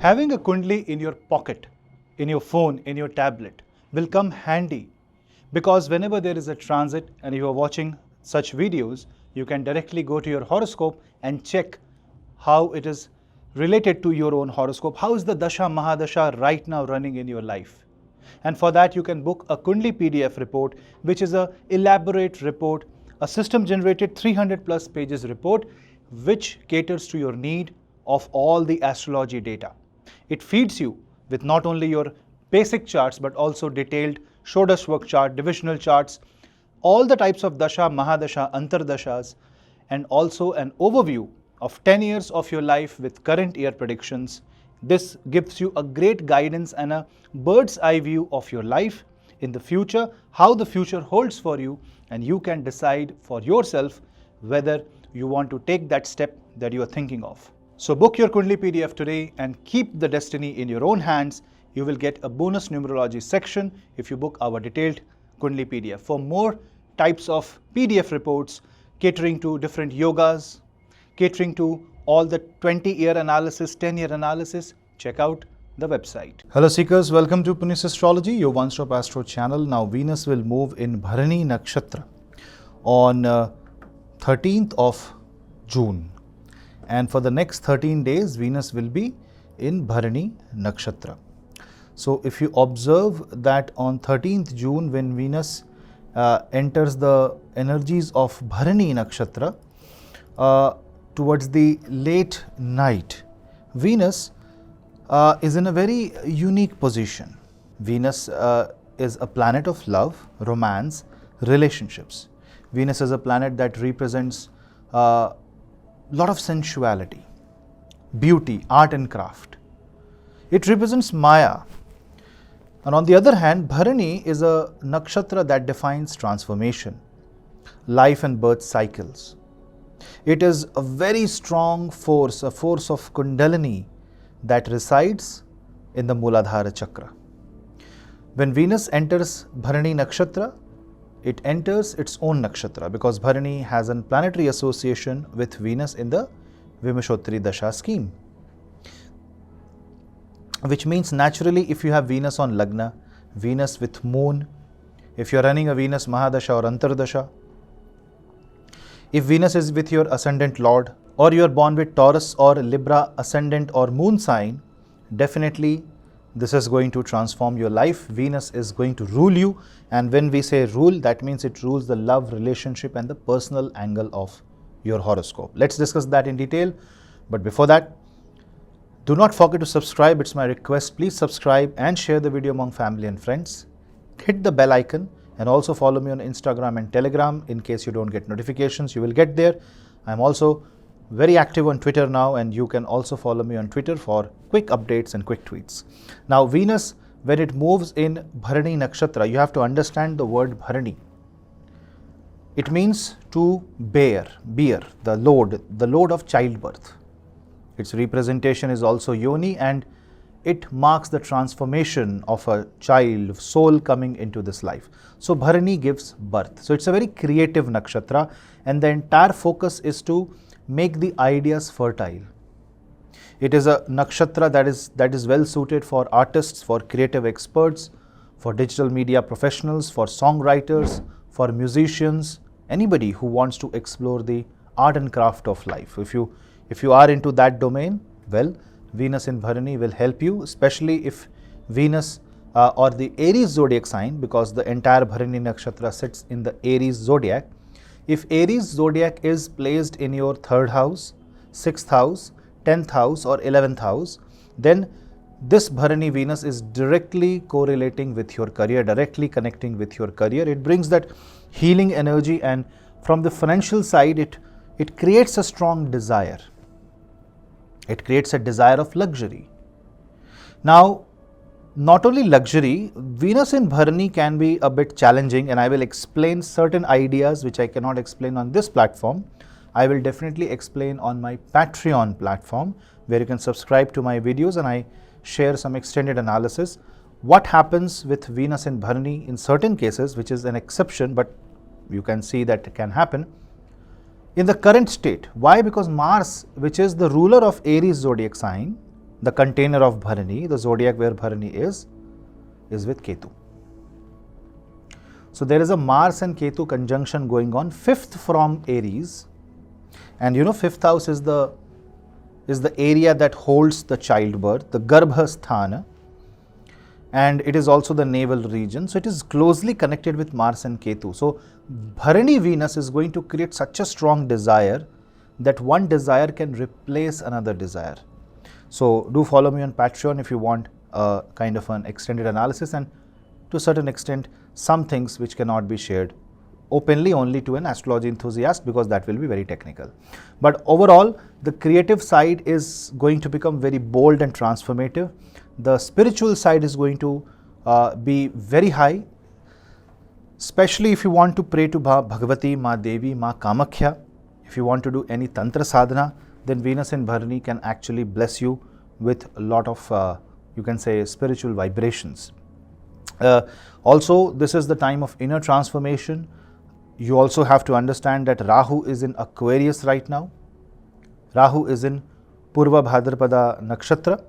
Having a Kundli in your pocket, in your phone, in your tablet will come handy, because whenever there is a transit and you are watching such videos, you can directly go to your horoscope and check how it is related to your own horoscope. How is the Dasha Mahadasha right now running in your life? And for that you can book a Kundli PDF report, which is an elaborate report, a system generated 300 plus pages report, which caters to your need of all the astrology data. It feeds you with not only your basic charts but also detailed Shodash work chart, divisional charts, all the types of Dasha, Mahadasha, Antardashas, and also an overview of 10 years of your life with current year predictions. This gives you a great guidance and a bird's eye view of your life in the future, how the future holds for you, and you can decide for yourself whether you want to take that step that you are thinking of. So book your Kundli PDF today and keep the destiny in your own hands. You will get a bonus numerology section if you book our detailed Kundli PDF. For more types of PDF reports catering to different yogas, catering to all the 20-year analysis, 10-year analysis, check out the website. Hello seekers, welcome to Punneits Astrology, your one-stop astro channel. Now Venus will move in Bharani Nakshatra on 13th of June. And for the next 13 days, Venus will be in Bharani Nakshatra. So if you observe that on 13th June, when Venus enters the energies of Bharani Nakshatra, towards the late night, Venus is in a very unique position. Venus is a planet of love, romance, relationships. Venus is a planet that represents a lot of sensuality, beauty, art and craft. It represents Maya. And on the other hand, Bharani is a nakshatra that defines transformation, life and birth cycles. It is a very strong force, a force of Kundalini that resides in the Muladhara chakra. When Venus enters Bharani Nakshatra, it enters its own nakshatra, because Bharani has a planetary association with Venus in the Vimshottari Dasha scheme. Which means naturally, if you have Venus on Lagna, Venus with Moon, if you are running a Venus Mahadasha or Antardasha, if Venus is with your ascendant lord, or you are born with Taurus or Libra ascendant or moon sign, definitely this is going to transform your life. Venus is going to rule you, and when we say rule, that means it rules the love, relationship and the personal angle of your horoscope. Let's discuss that in detail. But before that, do not forget to subscribe. It's my request. Please subscribe and share the video among family and friends. Hit the bell icon and also follow me on Instagram and Telegram in case you don't get notifications. You will get there. I'm also very active on Twitter now, and you can also follow me on Twitter for quick updates and quick tweets. Now Venus, when it moves in Bharani Nakshatra, you have to understand the word Bharani. It means to bear, the load of childbirth. Its representation is also Yoni, and it marks the transformation of a child, soul coming into this life. So Bharani gives birth. So it's a very creative nakshatra, and the entire focus is to make the ideas fertile. It is a nakshatra that is well suited for artists, for creative experts, for digital media professionals, for songwriters, for musicians, anybody who wants to explore the art and craft of life. If you are into that domain, well, Venus in Bharani will help you, especially if Venus or the Aries zodiac sign, because the entire Bharani nakshatra sits in the Aries zodiac. If Aries zodiac is placed in your 3rd house, 6th house, 10th house or 11th house, then this Bharani Venus is directly correlating with your career, directly connecting with your career. It brings that healing energy, and from the financial side, it creates a strong desire. It creates a desire of luxury. Now, not only luxury, Venus in Bharani can be a bit challenging, and I will explain certain ideas which I cannot explain on this platform. I will definitely explain on my Patreon platform, where you can subscribe to my videos and I share some extended analysis. What happens with Venus in Bharani in certain cases, which is an exception, but you can see that it can happen in the current state. Why? Because Mars, which is the ruler of Aries zodiac sign, the container of Bharani, the zodiac where Bharani is with Ketu. So there is a Mars and Ketu conjunction going on, 5th from Aries, and 5th house is the area that holds the childbirth, the Garbha Sthana, and it is also the navel region. So it is closely connected with Mars and Ketu. So Bharani Venus is going to create such a strong desire that one desire can replace another desire. So do follow me on Patreon if you want a kind of an extended analysis, and to a certain extent some things which cannot be shared openly only to an astrology enthusiast, because that will be very technical. But overall, the creative side is going to become very bold and transformative. The spiritual side is going to be very high, especially if you want to pray to Bhagavati, Ma Devi, Ma Kamakhya. If you want to do any Tantra sadhana, then Venus in Bharani can actually bless you with a lot of, you can say, spiritual vibrations. Also, this is the time of inner transformation. You also have to understand that Rahu is in Aquarius right now. Rahu is in Purva Bhadrapada Nakshatra.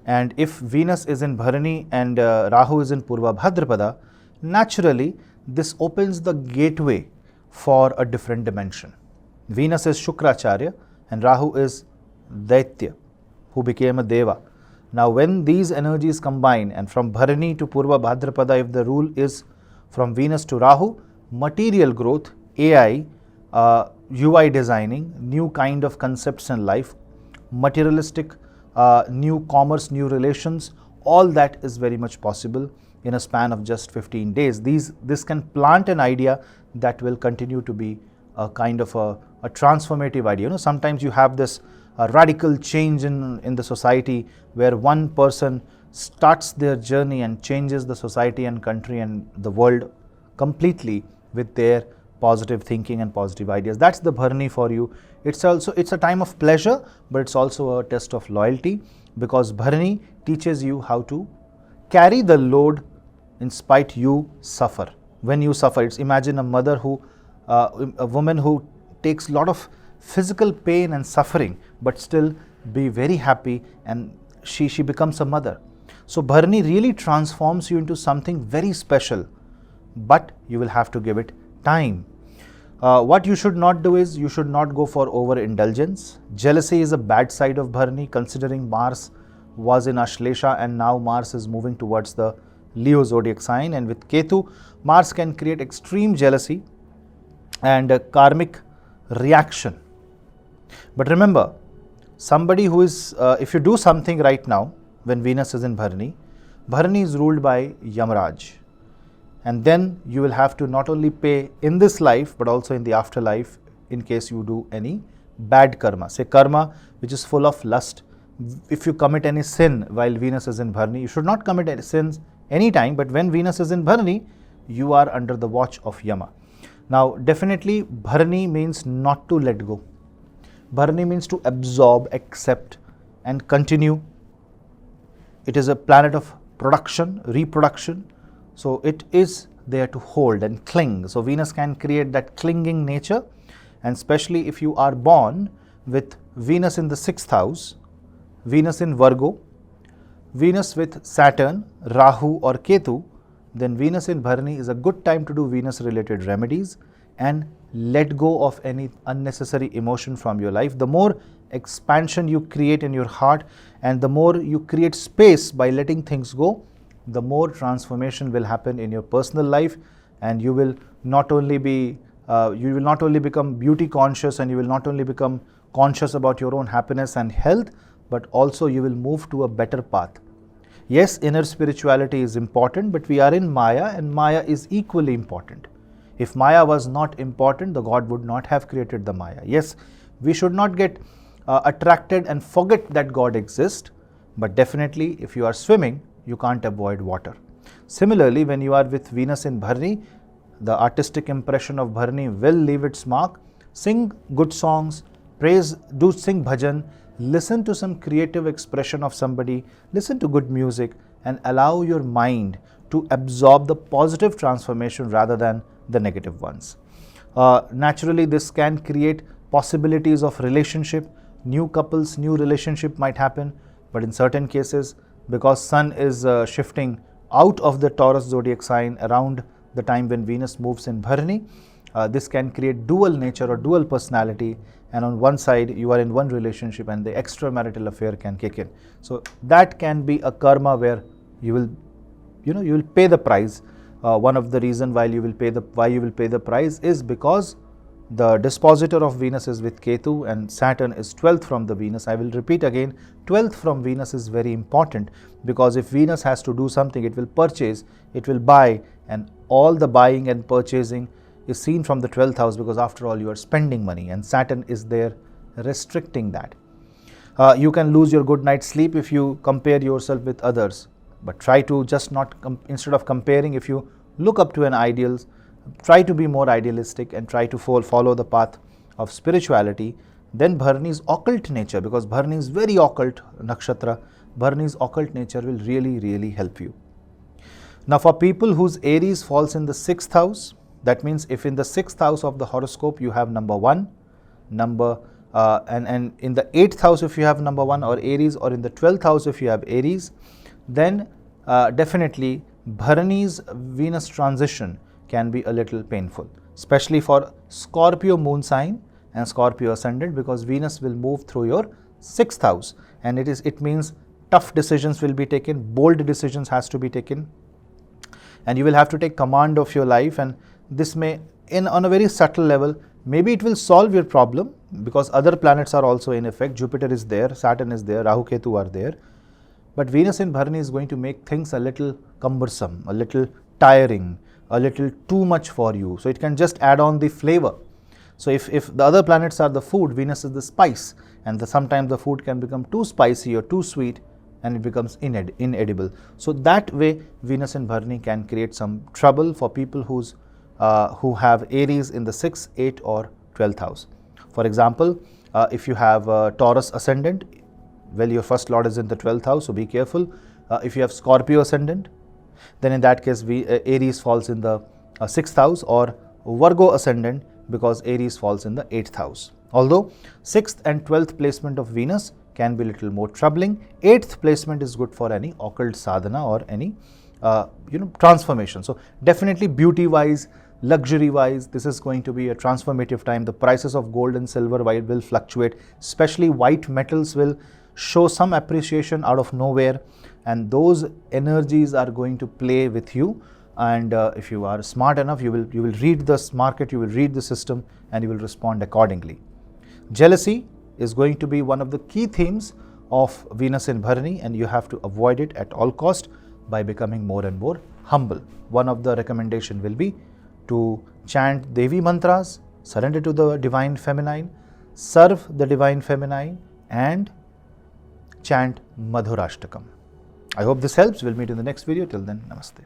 And if Venus is in Bharani and Rahu is in Purva Bhadrapada, naturally this opens the gateway for a different dimension. Venus is Shukracharya and Rahu is Daitya, who became a Deva. Now when these energies combine, and from Bharani to Purva Bhadrapada, if the rule is from Venus to Rahu, material growth, AI, UI designing, new kind of concepts in life, materialistic, new commerce, new relations, all that is very much possible in a span of just 15 days. This can plant an idea that will continue to be a kind of a transformative idea. Sometimes you have this radical change in the society where one person starts their journey and changes the society and country and the world completely with their positive thinking and positive ideas. That's the Bharani for you. It's a time of pleasure, but it's also a test of loyalty, because Bharani teaches you how to carry the load in spite you suffer. When you suffer, imagine a mother a woman who takes a lot of physical pain and suffering, but still be very happy, and she becomes a mother. So Bharani really transforms you into something very special, but you will have to give it time. What you should not do is, you should not go for overindulgence. Jealousy is a bad side of Bharani, considering Mars was in Ashlesha and now Mars is moving towards the Leo zodiac sign, and with Ketu, Mars can create extreme jealousy and a karmic reaction. But remember, somebody who is, if you do something right now, when Venus is in Bharani, Bharani is ruled by Yamaraj. And then you will have to not only pay in this life, but also in the afterlife in case you do any bad karma. Say karma which is full of lust. If you commit any sin while Venus is in Bharani, you should not commit any sins anytime, but when Venus is in Bharani, you are under the watch of Yama. Now definitely Bharani means not to let go. Bharani means to absorb, accept and continue. It is a planet of production, reproduction. So it is there to hold and cling. So Venus can create that clinging nature, and especially if you are born with Venus in the 6th house, Venus in Virgo, Venus with Saturn, Rahu or Ketu, then Venus in Bharani is a good time to do Venus related remedies and let go of any unnecessary emotion from your life. The more expansion you create in your heart and the more you create space by letting things go, the more transformation will happen in your personal life, and you will not only become beauty conscious, and you will not only become conscious about your own happiness and health, but also you will move to a better path. Yes, inner spirituality is important, but we are in Maya, and Maya is equally important. If Maya was not important, the God would not have created the Maya. Yes, we should not get attracted and forget that God exists, but definitely if you are swimming, you can't avoid water. Similarly, when you are with Venus in Bharani, the artistic impression of Bharani will leave its mark. Sing good songs, sing bhajan, listen to some creative expression of somebody, listen to good music, and allow your mind to absorb the positive transformation rather than the negative ones. Naturally, this can create possibilities of relationship. New couples, new relationship might happen. but in certain cases, because Sun is shifting out of the Taurus zodiac sign around the time when Venus moves in Bharani, this can create dual nature or dual personality, and on one side you are in one relationship and the extramarital affair can kick in. So that can be a karma where you will pay the price. One of the reason why you will pay the price is because the dispositor of Venus is with Ketu and Saturn is 12th from the Venus. I will repeat again, 12th from Venus is very important, because if Venus has to do something, it will purchase, it will buy, and all the buying and purchasing is seen from the 12th house, because after all you are spending money and Saturn is there restricting that. You can lose your good night's sleep if you compare yourself with others, but try to just not, instead of comparing, if you look up to an ideal, try to be more idealistic and try to follow the path of spirituality. Then Bharani's occult nature, because Bharani is very occult nakshatra, Bharani's occult nature will really help you. Now for people whose Aries falls in the 6th house, that means if in the 6th house of the horoscope you have number 1, and in the 8th house if you have number 1 or Aries, or in the 12th house if you have Aries, then definitely Bharani's Venus transition can be a little painful, especially for Scorpio moon sign and Scorpio ascendant, because Venus will move through your 6th house, and it means tough decisions will be taken, bold decisions has to be taken, and you will have to take command of your life. And this may, on a very subtle level, maybe it will solve your problem, because other planets are also in effect. Jupiter is there, Saturn is there, Rahu Ketu are there, but Venus in Bharani is going to make things a little cumbersome, a little tiring, a little too much for you. So it can just add on the flavor. So if the other planets are the food, Venus is the spice, and sometimes the food can become too spicy or too sweet and it becomes inedible. So that way Venus in Bharani can create some trouble for people who have Aries in the 6th, 8th or 12th house. For example, if you have Taurus ascendant, well, your first lord is in the 12th house, so be careful. If you have Scorpio ascendant, then in that case Aries falls in the 6th house, or Virgo ascendant, because Aries falls in the 8th house. Although 6th and 12th placement of Venus can be a little more troubling, 8th placement is good for any occult sadhana or any transformation. So definitely beauty wise, luxury wise, this is going to be a transformative time. The prices of gold and silver will fluctuate, especially white metals will show some appreciation out of nowhere, and those energies are going to play with you. And if you are smart enough, you will read this market, you will read the system, and you will respond accordingly. Jealousy is going to be one of the key themes of Venus in Bharani, and you have to avoid it at all cost by becoming more and more humble. One of the recommendation will be to chant Devi mantras, surrender to the divine feminine, serve the divine feminine, and chant Madhurashtakam. I hope this helps. We'll meet in the next video. Till then, namaste.